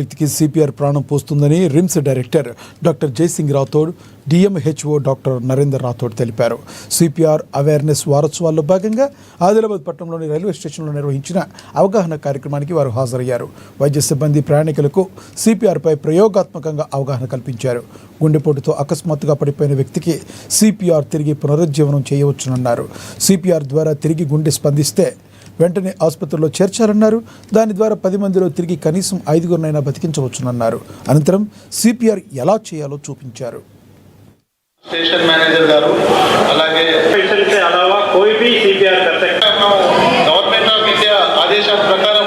వ్యక్తికి సిపిఆర్ ప్రాణం పోస్తుందని RIMS director doctor Jaisingh Rathod, DMHO doctor Narender Rathod తెలిపారు. సిపిఆర్ అవేర్నెస్ వారోత్సవాల్లో భాగంగా ఆదిలాబాద్ పట్టణంలోని రైల్వే స్టేషన్లో నిర్వహించిన అవగాహన కార్యక్రమానికి వారు హాజరయ్యారు. వైద్య సిబ్బంది ప్రయాణికులకు సిపిఆర్పై ప్రయోగాత్మకంగా అవగాహన కల్పించారు. గుండెపోటుతో అకస్మాత్తుగా పడిపోయిన వ్యక్తికి సిపిఆర్ తిరిగి పునరుజ్జీవనం చేయవచ్చునన్నారు. సిపిఆర్ ద్వారా తిరిగి గుండె స్పందిస్తే వెంటనే ఆసుపత్రిలో చేర్చాలన్నారు. దాని ద్వారా 10 మందిలో తిరిగి కనీసం 5గురినైనా బతికించవచ్చునన్నారు. అనంతరం సిపిఆర్ ఎలా చేయాలో చూపించారు. స్టేషన్ మేనేజర్ గారు అలాగే గవర్నమెంట్ ఆఫ్ ఇండియా ఆదేశాల ప్రకారం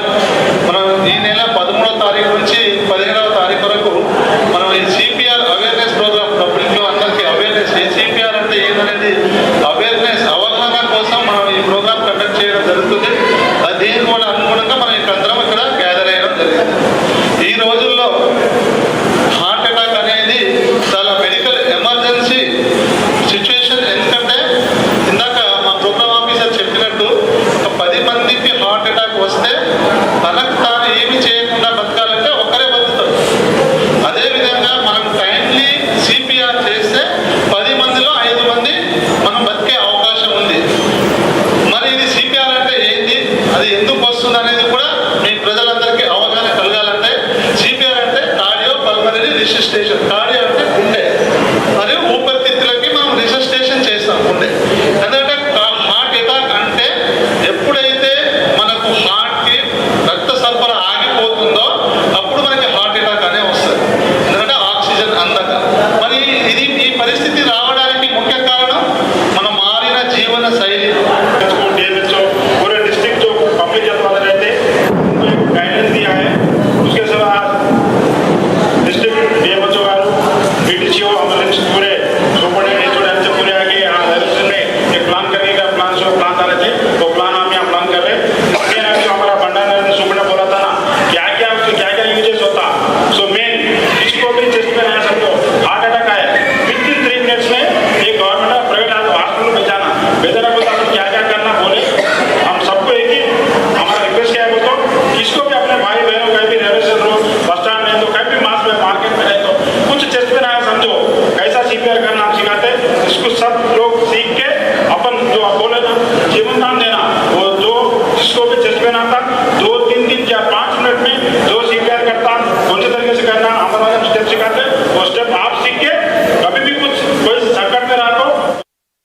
మనం ఈ నెల 13వ తారీఖు నుంచి 15వ తారీఖు వరకు మనం ఈ సిపిఆర్ అవేర్నెస్ ప్రోగ్రామ్ పబ్లిక్లో అందరికీ అవేర్నెస్ సిపిఆర్ అంటే ఏదనేది అవేర్నెస్ అవగాహన కోసం మనం ఈ ప్రోగ్రామ్ కండక్ట్ చేయడం జరుగుతుంది. దీని కూడా అనుగుణంగా మనం అందరం ఇక్కడ గ్యాదర్ అయ్యడం జరిగింది. ఈ రోజుల్లో హార్ట్ అటాక్ అనేది చాలా మెడికల్ ఎమర్జెన్సీ సిచ్యువేషన్. ఎందుకంటే ఇందాక మా ప్రోగ్రామ్ ఆఫీసర్ చెప్పినట్టు ఒక 10 మందికి హార్ట్ అటాక్ వస్తే తనకు తాను ఏమి చేయకుండా బతకాలంటే ఒక్కరే బతుకుతారు. అదేవిధంగా మనం టైమ్లీ సిపిఆర్ చేస్తే 10 మందిలో 5 మంది మనం బతికే అవకాశం ఉంది. మరి ఇది సిపిఆర్ అంటే ఏంటి, అది ఎందుకు వస్తుంది అనేది కూడా మీ ప్రజలందరికీ అవగాహన కలగాలంటే సిపిఆర్ అంటే కార్డియో పల్మనరీ రిసస్టేషన్. కార్డియో అంటే గుండె మరియు ఊపిరితిత్తులకి మనం రిసస్టేషన్ చేస్తాం గుండె. ఎందుకంటే హార్ట్ అటాక్ అంటే ఎప్పుడైతే మనకు హార్ట్కి రక్త సరఫరా ఆగిపోతుందో అప్పుడు మనకి హార్ట్ అటాక్ అనే వస్తుంది. ఎందుకంటే ఆక్సిజన్ అందక. మరి ఈ పరిస్థితి రావడానికి ముఖ్య కారణం మనం మారిన జీవన శైలి. सब लोग सीख के अपन जो बोले ना जीवन दान